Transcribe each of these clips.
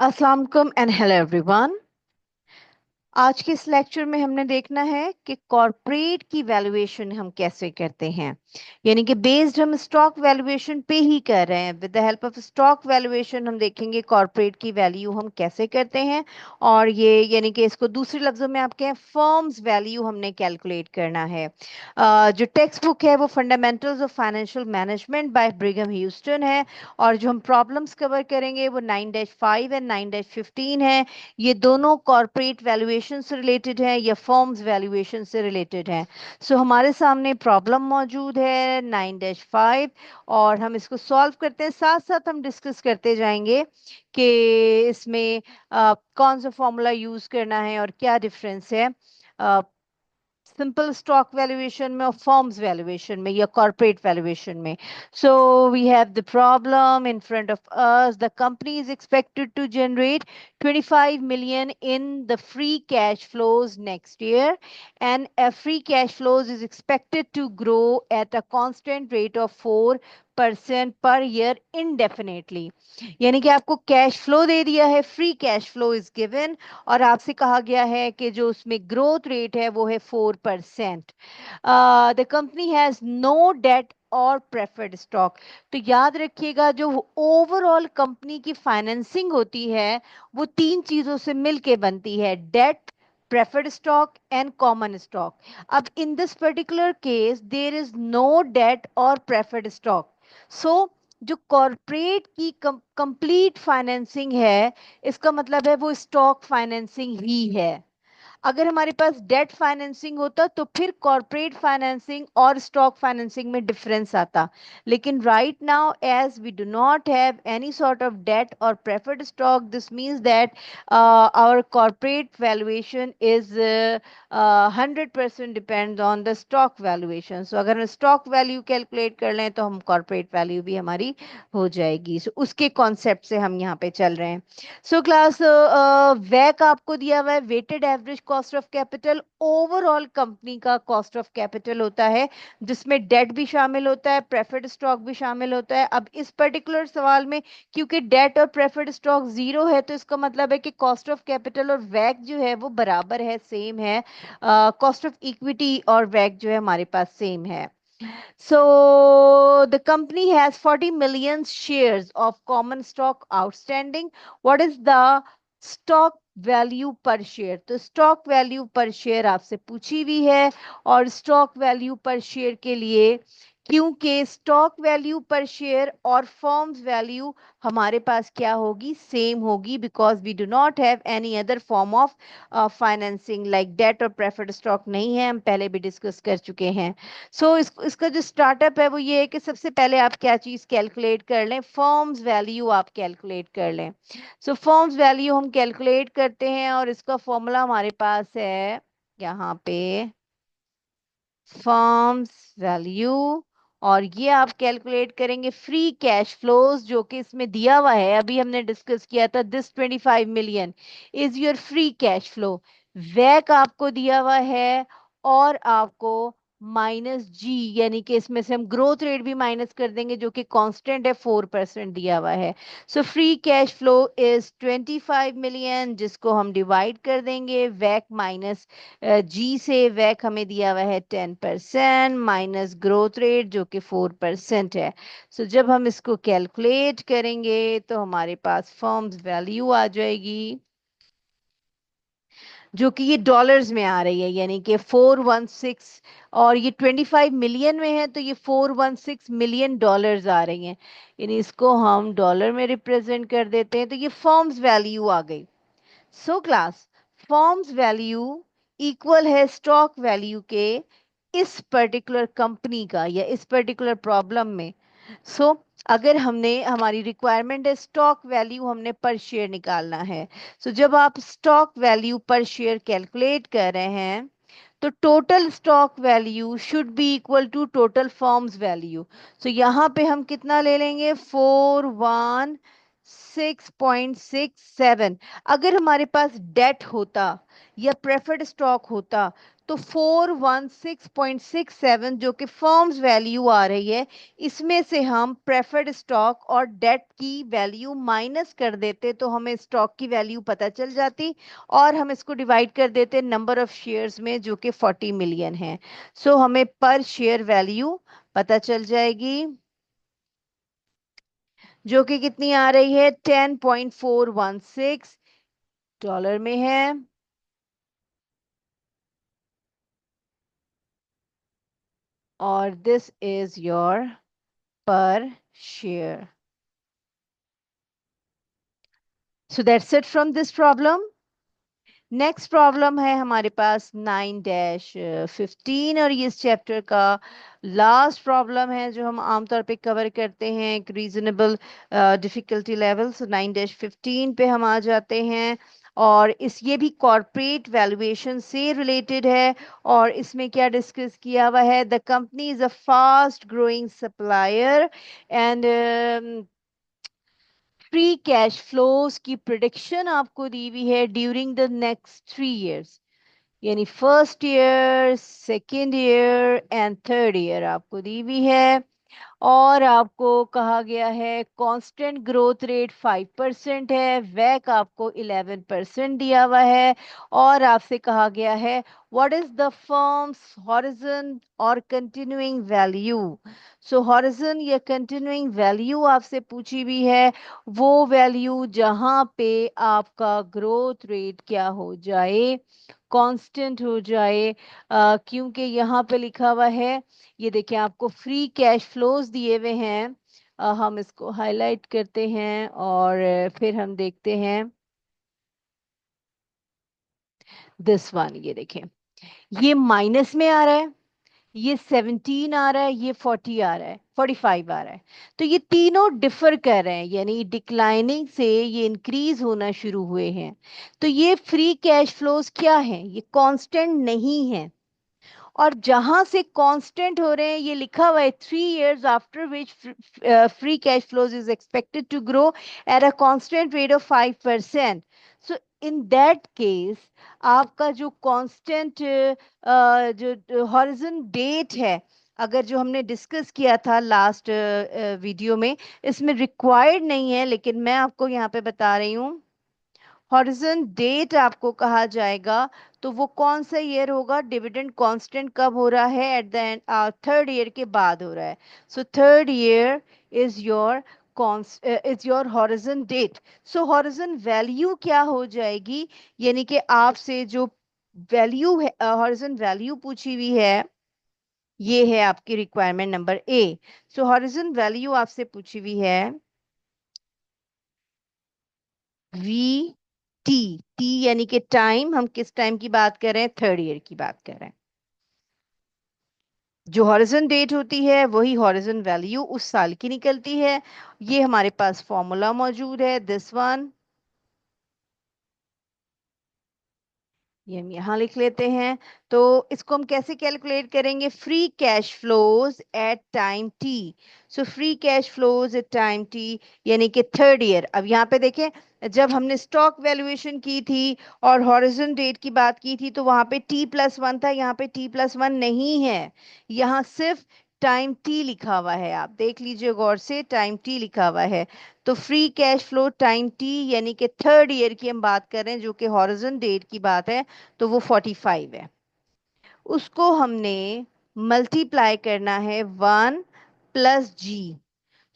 अस्सलाम वालेकुम and hello everyone. आज के इस लेक्चर में हमने देखना है कि कॉरपोरेट की वैल्यूएशन हम कैसे करते हैं। यानी कि बेस्ड हम स्टॉक वैल्यूएशन पे ही कर रहे हैं। With the help of stock valuation हम देखेंगे कॉरपोरेट की वैल्यू हम कैसे करते हैं। और ये यानी कि इसको दूसरे लफ्जों में आप कहें फर्म्स वैल्यू हमने कैलकुलेट करना है। जो टेक्स्ट बुक है वो fundamentals of financial management by Brigham Houston है। और जो हम प्रॉब्लम्स कवर करेंगे वो 9-5 एंड 9-15 है। ये दोनों कॉरपोरेट वैल्यूएशन से रिलेटेड हैं या फर्म्स वैल्यूएशन से रिलेटेड हैं। सो हमारे सामने प्रॉब्लम मौजूद है 9-5 और हम इसको सॉल्व करते हैं, साथ साथ हम डिस्कस करते जाएंगे कि इसमें कौन सा फॉर्मूला यूज करना है और क्या डिफरेंस है सिंपल स्टॉक वैल्यूएशन में और फर्म्स वैल्यूएशन में या कॉर्पोरेट वैल्यूएशन में। So we have the problem in front of us. The company is expected to generate 25 million in the free cash flows next year, and free cash flows is expected to grow at a constant rate of 4% per year indefinitely। यानी कि आपको cash flow दे दिया है, free cash flow is given, और आपसे कहा गया है कि जो उसमें ग्रोथ रेट है वो है 4%। The company has no debt और प्रेफर्ड स्टॉक। तो याद रखिएगा जो ओवरऑल कंपनी की फाइनेंसिंग होती है वो तीन चीजों से मिलके बनती है, debt, preferred stock and common stock. अब in this particular case there is no debt और प्रेफर्ड स्टॉक। सो जो कॉरपोरेट की कंप्लीट फाइनेंसिंग है इसका मतलब है वो स्टॉक फाइनेंसिंग ही है। अगर हमारे पास डेट फाइनेंसिंग होता तो फिर कॉरपोरेट फाइनेंसिंग और स्टॉक फाइनेंसिंग में डिफरेंस आता। लेकिन right now as we do not have any sort of debt और preferred stock, this means that our corporate valuation is 100% depend on the stock valuation. So अगर हम stock value calculate कर लें तो हम कॉरपोरेट वैल्यू भी हमारी हो जाएगी। सो उसके कॉन्सेप्ट से हम यहाँ पे चल रहे हैं। सो क्लास वैक आपको दिया हुआ है, weighted average cost of capital. Overall कंपनी का कॉस्ट ऑफ कैपिटल होता है जिसमें डेट भी शामिल होता है, प्रेफर्ड स्टॉक भी शामिल होता है। अब इस पर्टिकुलर सवाल में क्योंकि डेट और प्रेफर्ड स्टॉक जीरो है तो इसका मतलब है कि कॉस्ट ऑफ कैपिटल और वैक जो है वो बराबर है, सेम है। कॉस्ट ऑफ इक्विटी और वैक जो है हमारे पास सेम है। So the company has 40 million shares of common stock outstanding. What is the stock value पर शेयर? तो स्टॉक वैल्यू पर शेयर आपसे पूछी हुई है। और स्टॉक वैल्यू पर शेयर के लिए क्योंकि स्टॉक वैल्यू पर शेयर और फर्म्स वैल्यू हमारे पास क्या होगी, सेम होगी, because we do not have any other form of financing like debt और प्रेफर्ड स्टॉक नहीं है, हम पहले भी डिस्कस कर चुके हैं। इसका जो स्टार्टअप है वो ये है कि सबसे पहले आप क्या चीज कैलकुलेट कर लें, फर्म्स वैल्यू आप कैलकुलेट कर लें। सो फर्म्स वैल्यू हम कैलकुलेट करते हैं और इसका फॉर्मूला हमारे पास है यहाँ पे, फर्म्स वैल्यू। और ये आप कैलकुलेट करेंगे फ्री कैश फ्लोज जो कि इसमें दिया हुआ है, अभी हमने डिस्कस किया था, this 25 million is your free cash flow. वैक आपको दिया हुआ है और आपको माइनस जी, यानी कि इसमें से हम ग्रोथ रेट भी माइनस कर देंगे जो कि कांस्टेंट है, 4% दिया हुआ है। सो free cash flow is 25 million जिसको हम डिवाइड कर देंगे वैक माइनस जी से। वैक हमें दिया हुआ है 10% माइनस ग्रोथ रेट जो कि 4% है। सो जब हम इसको कैलकुलेट करेंगे तो हमारे पास फर्म्स वैल्यू आ जाएगी जो कि ये डॉलर्स में आ रही है, यानी कि 416, और ये 25 मिलियन में है तो ये 416 मिलियन डॉलर्स आ रही हैं। यानी इसको हम डॉलर में रिप्रेजेंट कर देते हैं तो ये फर्म्स वैल्यू आ गई। So class firms value equal है स्टॉक वैल्यू के इस पर्टिकुलर कंपनी का या इस पर्टिकुलर प्रॉब्लम में। सो अगर हमने हमारी रिक्वायरमेंट है स्टॉक वैल्यू हमने पर शेयर निकालना है। जब आप स्टॉक वैल्यू पर शेयर कैलकुलेट कर रहे हैं तो total stock value should be equal to total firms value. यहाँ पे हम कितना ले लेंगे, 416.67। अगर हमारे पास डेट होता या प्रेफर्ड स्टॉक होता तो 416.67 जो कि फर्म्स वैल्यू आ रही है, इसमें से हम प्रेफर्ड स्टॉक और डेट की वैल्यू माइनस कर देते तो हमें स्टॉक की वैल्यू पता चल जाती, और हम इसको डिवाइड कर देते नंबर ऑफ शेयर्स में जो कि 40 मिलियन है। सो हमें पर शेयर वैल्यू पता चल जाएगी, जो कि कितनी आ रही है, 10.416 डॉलर में है। और दिस इज योर पर share. So that's it from this problem. Next problem है हमारे पास 9-15, और ये इस चैप्टर का लास्ट प्रॉब्लम है जो हम आमतौर पे कवर करते हैं, एक रीजनेबल डिफिकल्टी लेवल। सो 9-15 पे हम आ जाते हैं, और इस ये भी कॉर्पोरेट वैल्यूएशन से रिलेटेड है। और इसमें क्या डिस्कस किया हुआ है, the company is a fast growing supplier and free cash flows की प्रिडिक्शन आपको दी हुई है ड्यूरिंग द नेक्स्ट 3 years, यानी first year, second year and third year आपको दी हुई है। और आपको कहा गया है कांस्टेंट ग्रोथ रेट 5% है, वैक आपको 11% दिया हुआ है। और आपसे कहा गया है what is the firms horizon और कंटिन्यूइंग वैल्यू। सो हॉरिजन या कंटिन्यूइंग वैल्यू आपसे पूछी हुई है, वो वैल्यू जहां पे आपका ग्रोथ रेट क्या हो जाए, कांस्टेंट हो जाए। क्योंकि यहाँ पे लिखा हुआ है, ये देखिए आपको फ्री कैश फ्लोज दिए हुए हैं। हम इसको हाईलाइट करते हैं और फिर हम देखते हैं दिस वन। ये देखें, ये माइनस में आ रहा है, ये 17 आ रहा है, ये 40 आ रहा है, 45 आ रहा है। तो ये तीनों डिफर कर रहे हैं, यानी डिक्लाइनिंग से ये इंक्रीज होना शुरू हुए हैं। तो ये फ्री कैश फ्लोज क्या है, ये कांस्टेंट नहीं है। और जहां से कांस्टेंट हो रहे हैं, ये लिखा हुआ है 3 years after which free cash flows is expected to grow at a constant rate of 5%। So in that case आपका जो कांस्टेंट जो हॉरिजन डेट है, अगर जो हमने डिस्कस किया था लास्ट वीडियो में, इसमें रिक्वायर्ड नहीं है, लेकिन मैं आपको यहाँ पे बता रही हूँ। हॉरिजन डेट आपको कहा जाएगा, तो वो कौन सा ईयर होगा, डिविडेंड कांस्टेंट कब हो रहा है, at the end third year के बाद हो रहा है। So third year is your is your horizon date. So horizon value क्या हो जाएगी, यानी कि आपसे जो वैल्यू है, हॉरिजन वैल्यू पूछी हुई है, ये है आपकी requirement number A. So horizon value आपसे पूछी हुई है वी टी। टी यानी कि टाइम, हम किस टाइम की बात कर रहे हैं, थर्ड ईयर की बात कर रहे हैं। जो हॉरिजन डेट होती है वही हॉरिजन वैल्यू उस साल की निकलती है। ये हमारे पास फॉर्मूला मौजूद है, दिस वन, ये हम यहाँ लिख लेते हैं। तो इसको हम कैसे कैलकुलेट करेंगे, free cash flows at time T. So free cash flows at time T, यानी कि थर्ड ईयर। अब यहाँ पे देखें, जब हमने स्टॉक वैल्यूएशन की थी और हॉरिजन डेट की बात की थी, तो वहां पे T+1 था, यहाँ पे T+1 नहीं है, यहाँ सिर्फ टाइम टी लिखा हुआ है। आप देख लीजिए गौर से, टाइम टी लिखा हुआ है। तो free cash flow time T यानी कि थर्ड ईयर की हम बात कर रहे हैं, जो कि हॉरिजन डेट की बात है, तो वो 45 है। उसको हमने मल्टीप्लाई करना है 1+G।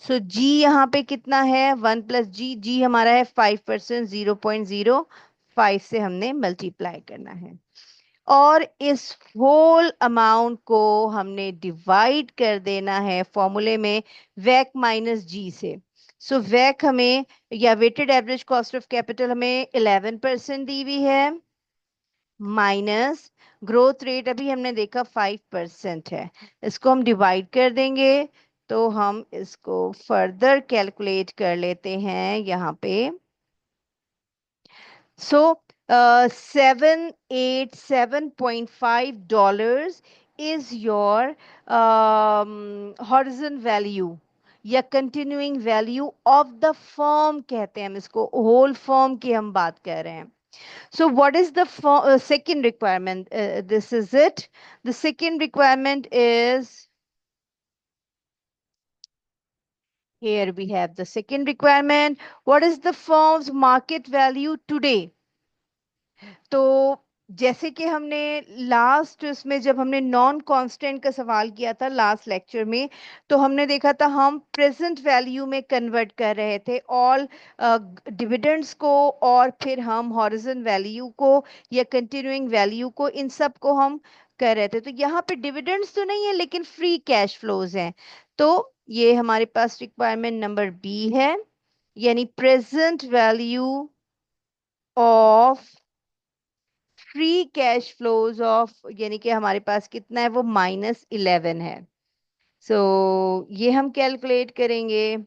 सो जी यहाँ पे कितना है, 1+G, जी हमारा है 5%, 0.05 से हमने मल्टीप्लाई करना है। और इस होल अमाउंट को हमने डिवाइड कर देना है फॉर्मूले में वैक माइनस जी से। सो वैक हमें, या weighted average cost of capital हमें 11% दी हुई है, माइनस ग्रोथ रेट अभी हमने देखा 5% है। इसको हम डिवाइड कर देंगे, तो हम इसको फर्दर कैलकुलेट कर लेते हैं यहाँ पे। सो 787.5 इज योर हॉरिजन वैल्यू या continuing value of the firm, कहते हैं हम इसको, होल फर्म की हम बात कर रहे हैं। So what is the second requirement? This is it. The second requirement is, here we have the second requirement. What is the firm's market value today? तो जैसे कि हमने लास्ट इसमें जब हमने नॉन कांस्टेंट का सवाल किया था लास्ट लेक्चर में, तो हमने देखा था हम प्रेजेंट वैल्यू में कन्वर्ट कर रहे थे ऑल डिविडेंड्स को, और फिर हम हॉरिजन वैल्यू को या कंटिन्यूइंग वैल्यू को, इन सब को हम कर रहे थे। तो यहाँ पे डिविडेंड्स तो नहीं है लेकिन फ्री कैश फ्लोज हैं। तो ये हमारे पास रिक्वायरमेंट नंबर बी है, यानी present value of free cash flows of, यानी कि हमारे पास कितना है, वो -11 है। सो ये हम कैलकुलेट करेंगे।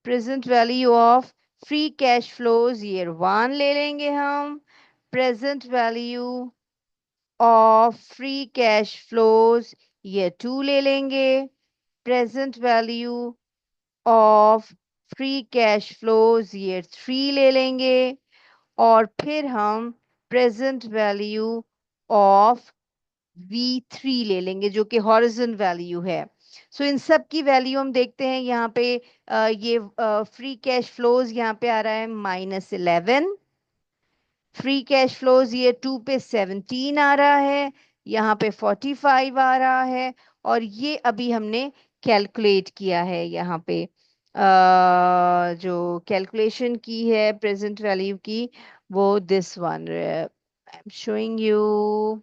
Present value of free cash flows year 1 ले लेंगे हम। Present value of free cash flows year 2 ले लेंगे। Present value of free cash flows year 3 ले लेंगे। और फिर हम प्रेजेंट वैल्यू ऑफ V3 ले लेंगे जो कि हॉरिजन वैल्यू है। सो इन सब की वैल्यू हम देखते हैं यहाँ पे। ये फ्री कैश फ्लोज यहाँ पे आ रहा है -11। फ्री कैश फ्लोज ये 2 पे 17 आ रहा है, यहाँ पे 45 आ रहा है। और ये अभी हमने कैलकुलेट किया है यहाँ पे, जो कैलकुलेशन की है प्रेजेंट वैल्यू की, वो this one I am showing you,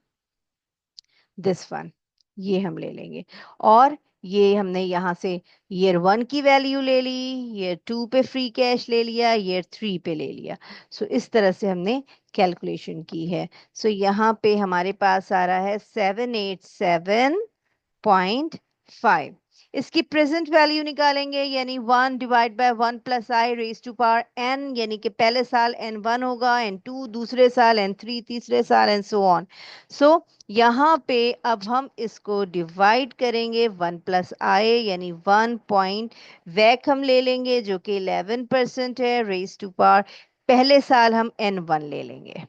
this one, ये हम ले लेंगे। और ये हमने यहाँ से ईयर 1 की वैल्यू ले ली, ईयर 2 पे फ्री कैश ले लिया, ईयर 3 पे ले लिया। सो इस तरह से हमने कैलकुलेशन की है। सो यहाँ पे हमारे पास आ रहा है 787.5। इसकी प्रेजेंट वैल्यू निकालेंगे, यानी 1/1 + i raised to power n, यानी कि पहले साल n1 होगा, n2 दूसरे साल, n3 तीसरे साल, एंड सो ऑन। सो यहाँ पे अब हम इसको डिवाइड करेंगे 1 + i, यानी 1 पॉइंट वैक हम ले लेंगे जो कि 11% है, रेज टू पावर पहले साल हम n1 ले लेंगे।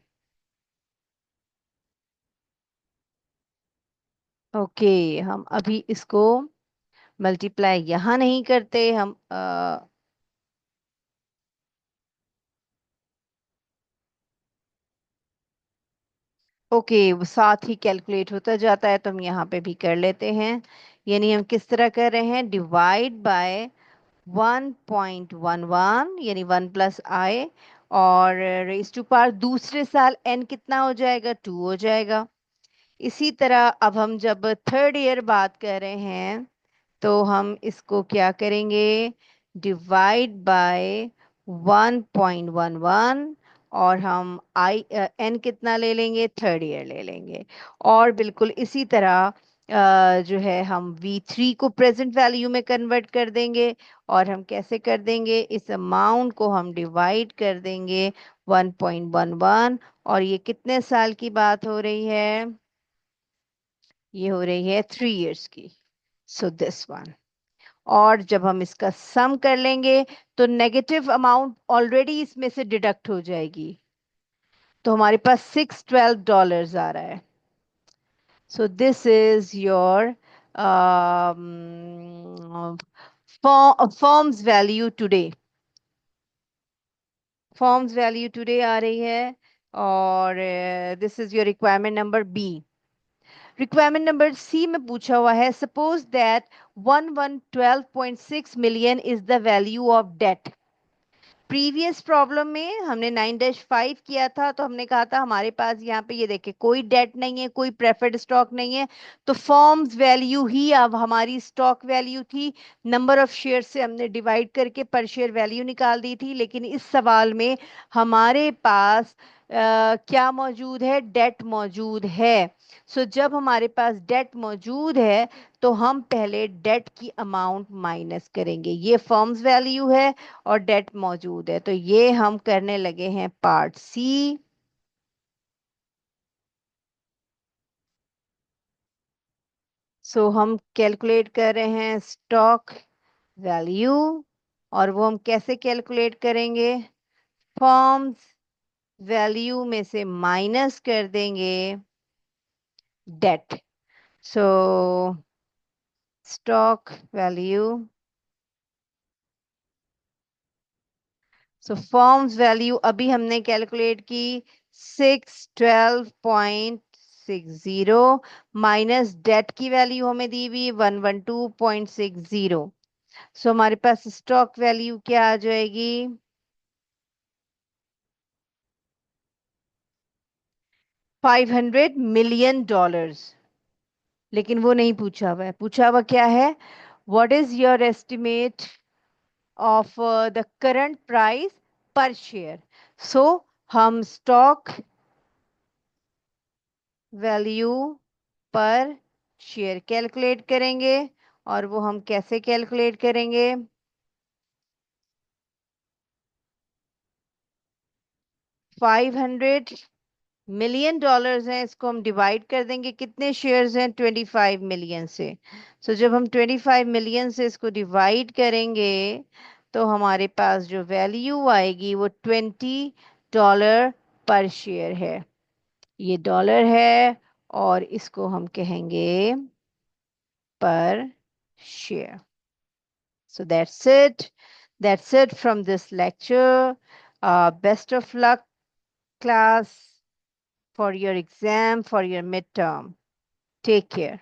ओके, हम अभी इसको मल्टीप्लाई यहाँ नहीं करते, हम ओके वो साथ ही कैलकुलेट होता जाता है, तो हम यहाँ पे भी कर लेते हैं। यानी हम किस तरह कर रहे हैं, डिवाइड बाय 1.11, यानी 1 + i, और रेज टू पावर दूसरे साल n कितना हो जाएगा, 2 हो जाएगा। इसी तरह अब हम जब थर्ड ईयर बात कर रहे हैं, तो हम इसको क्या करेंगे, डिवाइड बाय 1.11, और हम आई एन कितना ले लेंगे, थर्ड ईयर ले लेंगे। और बिल्कुल इसी तरह जो है हम V3 को प्रेजेंट वैल्यू में कन्वर्ट कर देंगे। और हम कैसे कर देंगे, इस अमाउंट को हम डिवाइड कर देंगे 1.11, और ये कितने साल की बात हो रही है, ये हो रही है 3 इयर्स की। So this one. और जब हम इसका सम कर लेंगे, तो नेगेटिव अमाउंट ऑलरेडी इसमें से डिडक्ट हो जाएगी, तो हमारे पास $612 आ रहा है। So this is your firm's value today. Firm's value today आ रही है। और this is your requirement number B. Requirement number C में पूछा हुआ है, suppose that 1112.6 million is the value of debt. Previous problem में हमने 9-5 किया था, तो हमने कहा था हमारे पास यहाँ पे ये देखे कोई डेट नहीं है, कोई प्रेफर्ड स्टॉक नहीं है, तो फॉर्म्स वैल्यू ही अब हमारी स्टॉक वैल्यू थी। नंबर ऑफ शेयर से हमने डिवाइड करके पर शेयर वैल्यू निकाल दी थी। लेकिन इस सवाल में हमारे पास क्या मौजूद है, डेट मौजूद है। सो जब हमारे पास डेट मौजूद है, तो हम पहले डेट की अमाउंट माइनस करेंगे। ये फर्म्स वैल्यू है और डेट मौजूद है, तो ये हम करने लगे हैं पार्ट सी। सो हम कैलकुलेट कर रहे हैं स्टॉक वैल्यू, और वो हम कैसे कैलकुलेट करेंगे, फॉर्म्स वैल्यू में से माइनस कर देंगे डेट। सो स्टॉक वैल्यू, सो फॉर्म्स वैल्यू अभी हमने कैलकुलेट की 612.60 माइनस डेट की वैल्यू हमें दी हुई 112.60। सो हमारे पास स्टॉक वैल्यू क्या आ जाएगी, 500 मिलियन डॉलर्स। लेकिन वो नहीं पूछा हुआ है, पूछा हुआ क्या है, what is your estimate of the current price पर शेयर। सो हम स्टॉक वैल्यू पर शेयर कैलकुलेट करेंगे, और वो हम कैसे कैलकुलेट करेंगे, 500 मिलियन डॉलर्स हैं, इसको हम डिवाइड कर देंगे, कितने शेयर्स हैं, 25 मिलियन से। सो जब हम 25 मिलियन से इसको डिवाइड करेंगे तो हमारे पास जो वैल्यू आएगी वो $20 पर शेयर है। ये डॉलर है और इसको हम कहेंगे per share. So that's it from this lecture. Best of luck, class, for your exam, for your midterm. Take care.